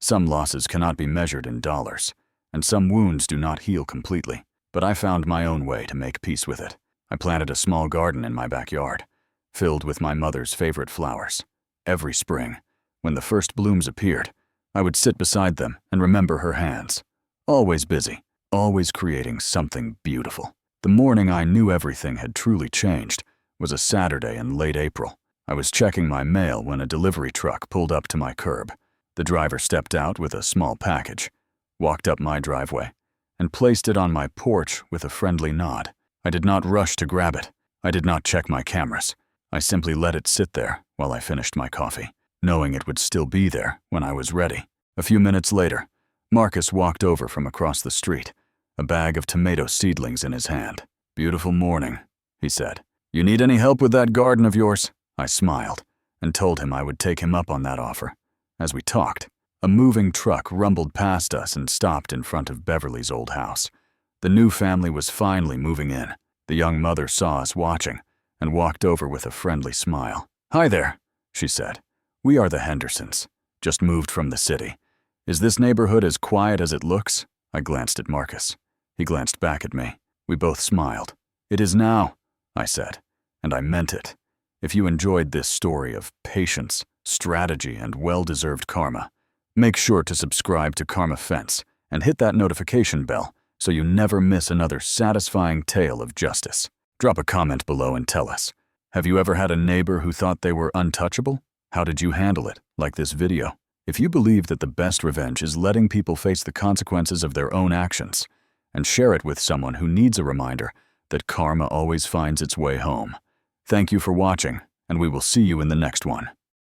Some losses cannot be measured in dollars, and some wounds do not heal completely, but I found my own way to make peace with it. I planted a small garden in my backyard, filled with my mother's favorite flowers. Every spring, when the first blooms appeared, I would sit beside them and remember her hands. Always busy, always creating something beautiful. The morning I knew everything had truly changed was a Saturday in late April. I was checking my mail when a delivery truck pulled up to my curb. The driver stepped out with a small package, walked up my driveway, and placed it on my porch with a friendly nod. I did not rush to grab it. I did not check my cameras. I simply let it sit there while I finished my coffee, knowing it would still be there when I was ready. A few minutes later, Marcus walked over from across the street, a bag of tomato seedlings in his hand. "Beautiful morning," he said. "You need any help with that garden of yours?" I smiled and told him I would take him up on that offer. As we talked, a moving truck rumbled past us and stopped in front of Beverly's old house. The new family was finally moving in. The young mother saw us watching and walked over with a friendly smile. "Hi there," she said. "We are the Hendersons, just moved from the city. Is this neighborhood as quiet as it looks?" I glanced at Marcus. He glanced back at me. We both smiled. "It is now," I said, and I meant it. If you enjoyed this story of patience, strategy, and well-deserved karma, make sure to subscribe to Karma Fence and hit that notification bell so you never miss another satisfying tale of justice. Drop a comment below and tell us, have you ever had a neighbor who thought they were untouchable? How did you handle it, like this video? If you believe that the best revenge is letting people face the consequences of their own actions, and share it with someone who needs a reminder that karma always finds its way home. Thank you for watching, and we will see you in the next one.